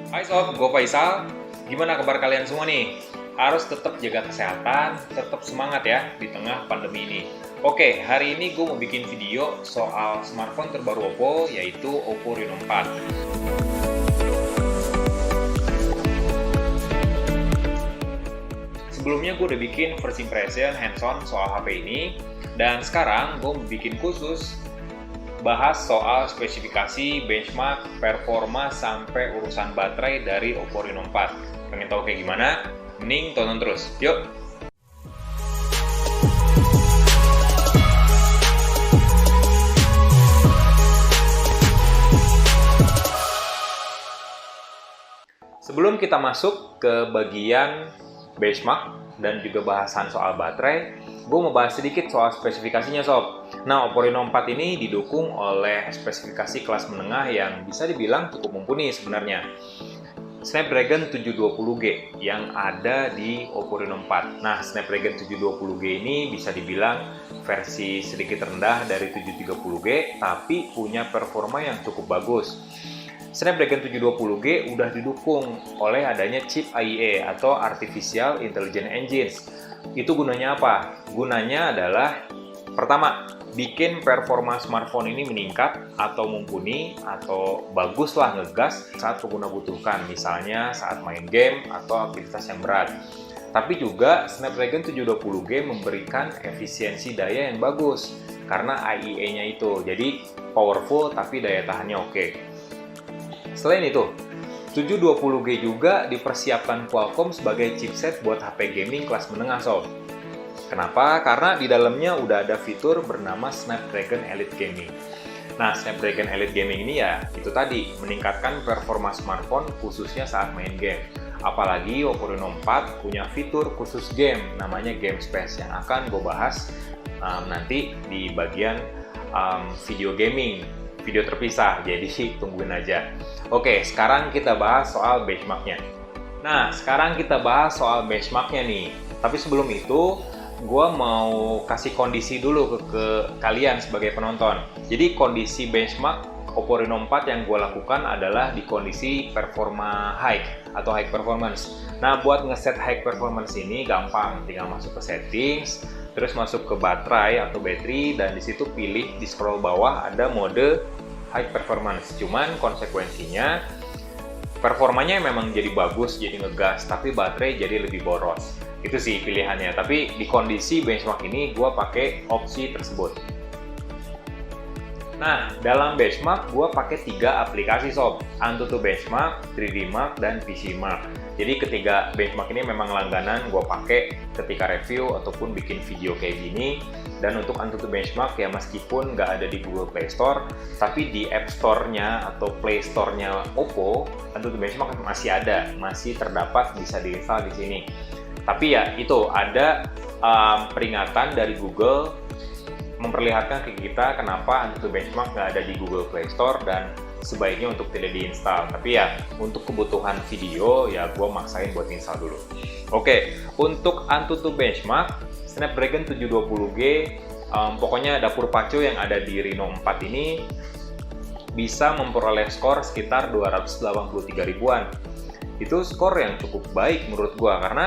Hai Sob, gue Faisal. Gimana kabar kalian semua nih? Harus tetap jaga kesehatan, tetap semangat ya di tengah pandemi ini. Oke, hari ini gue mau bikin video soal smartphone terbaru Oppo, yaitu Oppo Reno 4. Sebelumnya gue udah bikin first impression hands-on soal HP ini, dan sekarang gue mau bikin khusus bahas soal spesifikasi, benchmark, performa, sampai urusan baterai dari Oppo Reno 4. Pengen tahu kayak gimana? Mending tonton terus. Yuk! Sebelum kita masuk ke bagian benchmark dan juga bahasan soal baterai, gue mau bahas sedikit soal spesifikasinya Sob. Nah, Oppo Reno 4 ini didukung oleh spesifikasi kelas menengah yang bisa dibilang cukup mumpuni sebenarnya. Snapdragon 720G yang ada di Oppo Reno 4. Nah, Snapdragon 720G ini bisa dibilang versi sedikit rendah dari 730G, tapi punya performa yang cukup bagus. Snapdragon 720G udah didukung oleh adanya chip AIE atau Artificial Intelligence Engines. Itu gunanya apa? Gunanya adalah pertama, bikin performa smartphone ini meningkat atau mumpuni atau bagus lah ngegas saat pengguna butuhkan, misalnya saat main game atau aktivitas yang berat. Tapi juga Snapdragon 720G memberikan efisiensi daya yang bagus karena AIE-nya itu, jadi powerful tapi daya tahannya oke. Selain itu, 720G juga dipersiapkan Qualcomm sebagai chipset buat HP gaming kelas menengah Sob. Kenapa? Karena di dalamnya udah ada fitur bernama Snapdragon Elite Gaming. Nah, Snapdragon Elite Gaming ini ya itu tadi, meningkatkan performa smartphone khususnya saat main game. Apalagi Oppo Reno 4 punya fitur khusus game, namanya Game Space, yang akan gue bahas nanti di bagian video gaming, video terpisah, jadi tungguin aja. Oke, sekarang kita bahas soal benchmarknya. Nah, sekarang kita bahas soal benchmarknya nih. Tapi sebelum itu, gue mau kasih kondisi dulu ke kalian sebagai penonton. Jadi kondisi benchmark Oppo Reno 4 yang gue lakukan adalah di kondisi performa high atau high performance. Nah, buat ngeset high performance ini gampang, tinggal masuk ke settings, terus masuk ke baterai atau battery, dan disitu pilih di scroll bawah ada mode high performance. Cuman konsekuensinya performanya memang jadi bagus, jadi ngegas, tapi baterai jadi lebih boros. Itu sih pilihannya, tapi di kondisi benchmark ini gue pakai opsi tersebut. Nah, dalam benchmark gue pakai 3 aplikasi Sob, Antutu Benchmark, 3D Mark, dan PC Mark. Jadi ketiga benchmark ini memang langganan gue pakai ketika review ataupun bikin video kayak gini. Dan untuk Antutu Benchmark ya meskipun nggak ada di Google Play Store, tapi di App Store-nya atau Play Store-nya Oppo, Antutu Benchmark masih ada, masih terdapat, bisa diinstal di sini. Tapi ya itu ada peringatan dari Google memperlihatkan ke kita kenapa Antutu Benchmark nggak ada di Google Play Store dan sebaiknya untuk tidak diinstal. Tapi ya untuk kebutuhan video ya gue maksain buat install dulu. Oke, untuk Antutu Benchmark Snapdragon 720G, pokoknya dapur pacu yang ada di Reno 4 ini bisa memperoleh skor sekitar 283 ribuan. Itu skor yang cukup baik menurut gue karena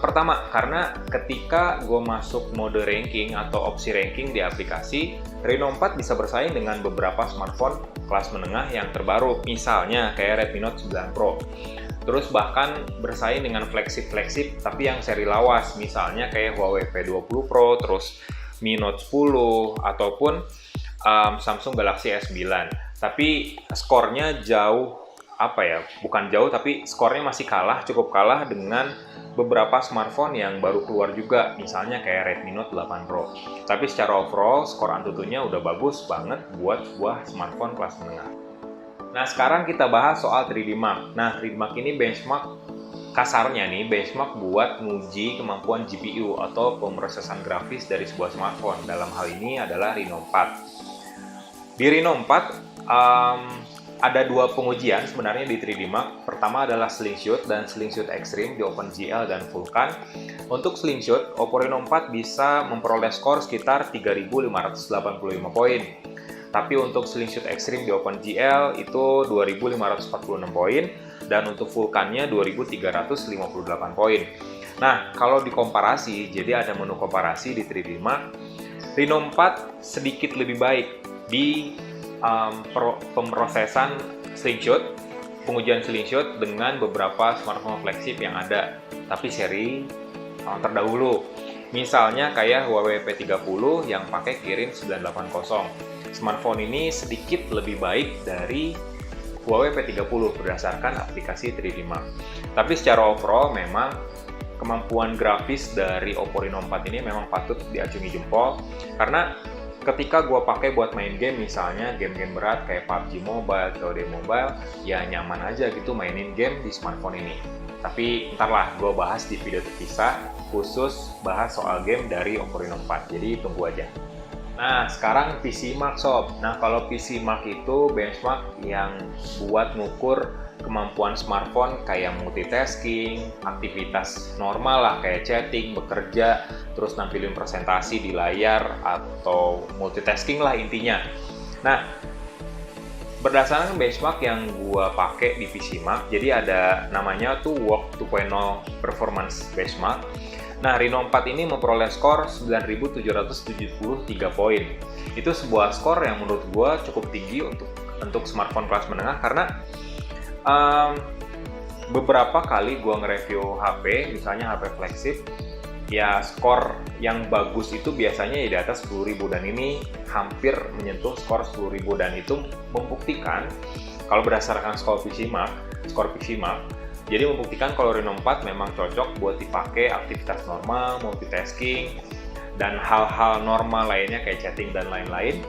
pertama, karena ketika gue masuk mode ranking atau opsi ranking di aplikasi, Reno 4 bisa bersaing dengan beberapa smartphone kelas menengah yang terbaru, misalnya kayak Redmi Note 9 Pro. Terus bahkan bersaing dengan flagship tapi yang seri lawas, misalnya kayak Huawei P20 Pro, terus Mi Note 10, ataupun Samsung Galaxy S9. Tapi skornya jauh, bukan jauh, tapi skornya masih cukup kalah dengan beberapa smartphone yang baru keluar juga, misalnya kayak Redmi Note 8 Pro. Tapi secara overall, skor Antutunya udah bagus banget buat sebuah smartphone kelas menengah. Nah, sekarang kita bahas soal 3D Mark. Nah, 3D Mark ini benchmark, kasarnya nih, benchmark buat nguji kemampuan GPU atau pemrosesan grafis dari sebuah smartphone. Dalam hal ini adalah Reno 4. Di Reno 4, ada 2 pengujian sebenarnya di 3D Mark. Pertama adalah Slingshot dan Slingshot Extreme di OpenGL dan Vulkan. Untuk Slingshot, Oppo Reno 4 bisa memperoleh skor sekitar 3.585 poin. Tapi untuk Slingshot Extreme di OpenGL itu 2.546 poin, dan untuk Vulkan-nya 2.358 poin. Nah, kalau dikomparasi, jadi ada menu komparasi di 3D Mark, Reno 4 sedikit lebih baik di pemrosesan slingshot, pengujian slingshot dengan beberapa smartphone flagship yang ada, tapi seri terdahulu. Misalnya kayak Huawei P30 yang pakai Kirin 980. Smartphone ini sedikit lebih baik dari Huawei P30 berdasarkan aplikasi 3D Mark. Tapi secara overall memang kemampuan grafis dari Oppo Reno 4 ini memang patut diacungi jempol, karena ketika gue pakai buat main game, misalnya game-game berat kayak PUBG Mobile, COD Mobile, ya nyaman aja gitu mainin game di smartphone ini. Tapi ntarlah gue bahas di video terpisah khusus bahas soal game dari Oppo Reno 4, jadi tunggu aja. Nah, sekarang PC Mark Sob. Nah, kalau PC Mark itu benchmark yang buat ngukur kemampuan smartphone kayak multitasking, aktivitas normal lah kayak chatting, bekerja, terus nampilin presentasi di layar atau multitasking lah intinya. Nah, berdasarkan benchmark yang gua pakai di PC Mark, jadi ada namanya tuh Work 2.0 Performance Benchmark. Nah, Reno 4 ini memperoleh skor 9.773 poin. Itu sebuah skor yang menurut gua cukup tinggi untuk smartphone kelas menengah, karena beberapa kali gua nge-review HP, misalnya HP flagship, ya skor yang bagus itu biasanya ya di atas 10.000, dan ini hampir menyentuh skor 10.000, dan itu membuktikan kalau berdasarkan skor PC Mark, jadi membuktikan kalau Reno 4 memang cocok buat dipakai aktivitas normal, multitasking, dan hal-hal normal lainnya kayak chatting dan lain-lain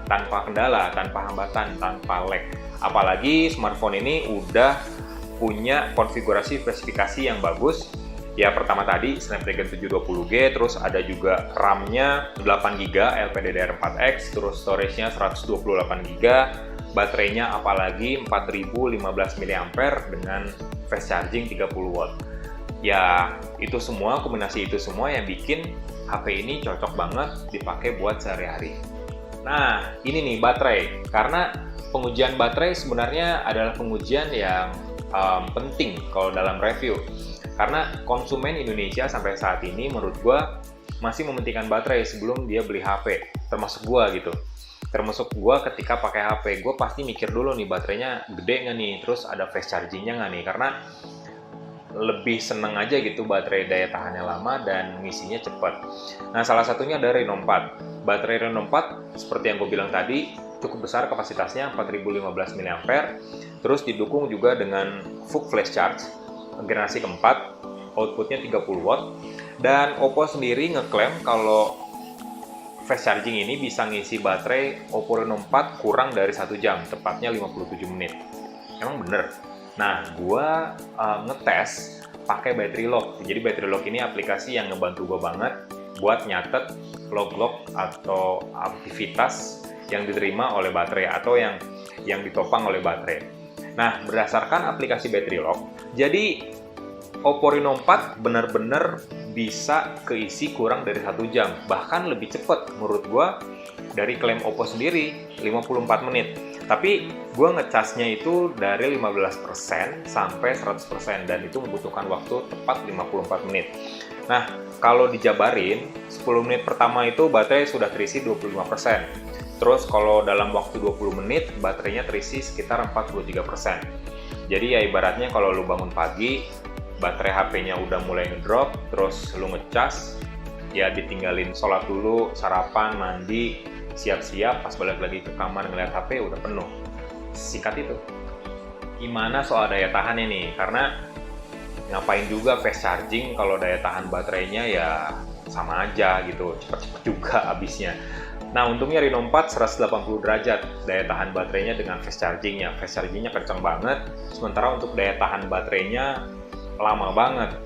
tanpa kendala, tanpa hambatan, tanpa lag. Apalagi smartphone ini udah punya konfigurasi spesifikasi yang bagus. Ya, pertama tadi Snapdragon 720G, terus ada juga RAM-nya 8GB LPDDR4X, terus storage-nya 128GB, baterainya apalagi 4015 mAh dengan fast charging 30W. Ya, itu semua, kombinasi itu semua yang bikin HP ini cocok banget dipakai buat sehari-hari. Nah, ini nih baterai. Karena pengujian baterai sebenarnya adalah pengujian yang penting kalau dalam review. Karena konsumen Indonesia sampai saat ini menurut gua masih mementingkan baterai sebelum dia beli HP. Termasuk gua gitu. Termasuk gua ketika pakai HP, gua pasti mikir dulu nih baterainya gede nggak nih, terus ada fast chargingnya nggak nih, karena lebih seneng aja gitu baterai daya tahannya lama dan ngisinya cepat. Nah, salah satunya ada Reno 4. Baterai Reno 4 seperti yang gue bilang tadi cukup besar kapasitasnya 4015 mAh, terus didukung juga dengan VOOC Flash Charge generasi keempat, outputnya 30W, dan Oppo sendiri ngeklaim kalau fast charging ini bisa ngisi baterai Oppo Reno 4 kurang dari 1 jam, tepatnya 57 menit. Emang bener? Nah, gua ngetes pakai battery lock. Jadi battery lock ini aplikasi yang ngebantu gua banget buat nyatet log-log atau aktivitas yang diterima oleh baterai atau yang ditopang oleh baterai. Nah, berdasarkan aplikasi battery lock, jadi Oppo Reno 4 benar-benar bisa keisi kurang dari 1 jam, bahkan lebih cepat menurut gua dari klaim Oppo sendiri 54 menit. Tapi gua ngecasnya itu dari 15% sampai 100%, dan itu membutuhkan waktu tepat 54 menit. Nah, kalau dijabarin 10 menit pertama itu baterai sudah terisi 25%. Terus kalau dalam waktu 20 menit baterainya terisi sekitar 43%. Jadi ya ibaratnya kalau lu bangun pagi, baterai HP-nya udah mulai ngedrop, terus lu ngecas, ya ditinggalin sholat dulu, sarapan, mandi, siap-siap, pas balik lagi ke kamar ngeliat HP udah penuh. Singkat itu. Gimana soal daya tahannya nih? Karena ngapain juga fast charging kalau daya tahan baterainya ya sama aja gitu, cepet-cepet juga habisnya. Nah, untungnya Reno 4 180 derajat daya tahan baterainya dengan fast chargingnya. Fast chargingnya kencang banget, sementara untuk daya tahan baterainya lama banget.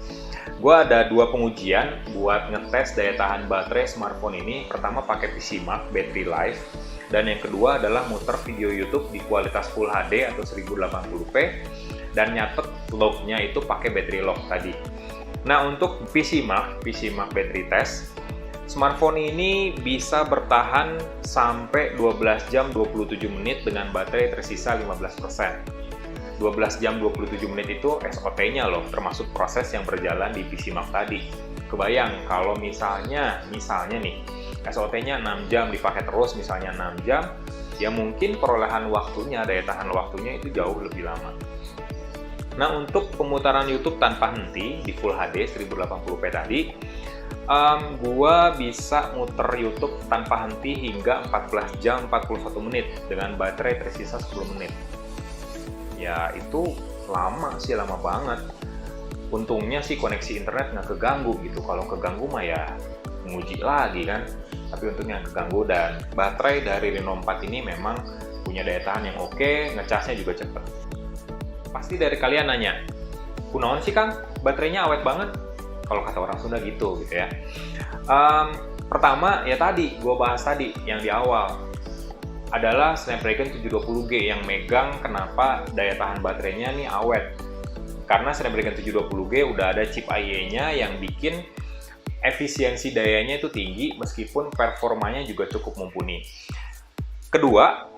Gue ada 2 pengujian buat ngetes daya tahan baterai smartphone ini. Pertama pakai PC Mark Battery Life, dan yang kedua adalah muter video YouTube di kualitas Full HD atau 1080p, dan nyatet lognya itu pakai battery lock tadi. Nah, untuk PC Mark Battery Test, Smartphone ini bisa bertahan sampai 12 jam 27 menit dengan baterai tersisa 15%. 12 jam 27 menit itu SOT-nya loh, termasuk proses yang berjalan di PC Mark tadi. Kebayang kalau misalnya nih, SOT-nya 6 jam dipakai terus, misalnya 6 jam, ya mungkin perolehan waktunya, daya tahan waktunya itu jauh lebih lama. Nah, untuk pemutaran YouTube tanpa henti di Full HD 1080p tadi, gua bisa muter YouTube tanpa henti hingga 14 jam 41 menit dengan baterai tersisa 10 menit. Ya, itu lama sih, lama banget. Untungnya sih koneksi internet nggak keganggu gitu. Kalau keganggu mah ya nguji lagi kan. Tapi untungnya nggak keganggu, dan baterai dari Reno 4 ini memang punya daya tahan yang oke, ngecasnya juga cepet. Pasti dari kalian nanya, kunaon sih Kang, baterainya awet banget? Kalau kata orang Sunda gitu ya. Pertama ya tadi, gue bahas tadi yang di awal, adalah Snapdragon 720G yang megang kenapa daya tahan baterainya nih awet. Karena Snapdragon 720G udah ada chip AI-nya yang bikin efisiensi dayanya itu tinggi meskipun performanya juga cukup mumpuni. Kedua,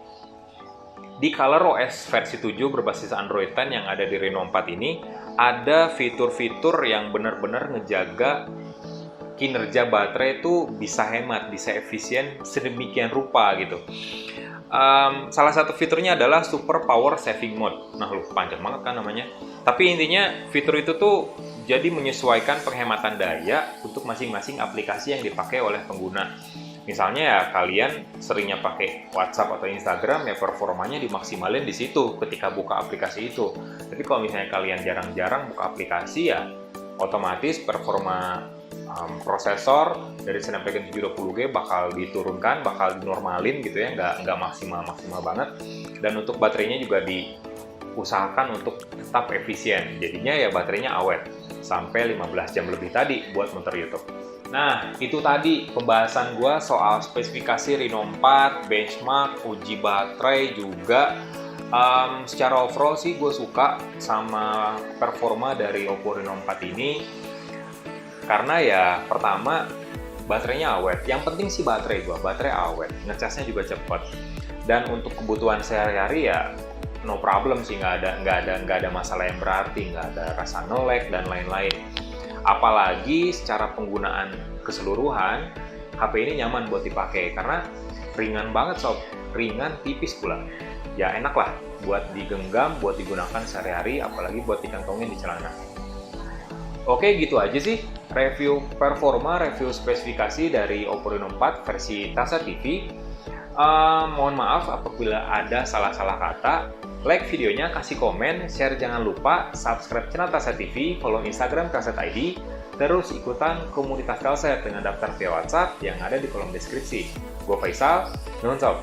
di ColorOS versi 7 berbasis Android 10 yang ada di Reno 4 ini, ada fitur-fitur yang benar-benar ngejaga kinerja baterai itu bisa hemat, bisa efisien sedemikian rupa gitu. Salah satu fiturnya adalah Super Power Saving Mode. Nah, panjang banget kan namanya. Tapi intinya fitur itu tuh jadi menyesuaikan penghematan daya untuk masing-masing aplikasi yang dipakai oleh pengguna. Misalnya ya kalian seringnya pakai WhatsApp atau Instagram, ya performanya dimaksimalin di situ ketika buka aplikasi itu. Tapi kalau misalnya kalian jarang-jarang buka aplikasi, ya otomatis performa prosesor dari Snapdragon 720G bakal diturunkan, bakal dinormalin gitu ya, nggak maksimal banget. Dan untuk baterainya juga diusahakan untuk tetap efisien. Jadinya ya baterainya awet sampai 15 jam lebih tadi buat muter YouTube. Nah, itu tadi pembahasan gue soal spesifikasi Reno 4, benchmark, uji baterai juga. Secara overall sih gue suka sama performa dari Oppo Reno 4 ini. Karena ya pertama baterainya awet. Yang penting sih baterai awet, ngecasnya juga cepat. Dan untuk kebutuhan sehari-hari ya no problem sih, nggak ada masalah yang berarti, nggak ada rasa nge-lag dan lain-lain. Apalagi secara penggunaan keseluruhan, HP ini nyaman buat dipakai karena ringan banget sob, ringan tipis pula. Ya enak lah buat digenggam, buat digunakan sehari-hari, apalagi buat dikantongin di celana. Oke, gitu aja sih review performa, review spesifikasi dari Oppo Reno 4 versi Tasa TV. Mohon maaf apabila ada salah-salah kata. Like videonya, kasih komen, share jangan lupa, subscribe channel Tasa TV, follow Instagram Kaset ID, terus ikutan komunitas Kalset dengan daftar via WhatsApp yang ada di kolom deskripsi. Gue Faisal, nuhun sob.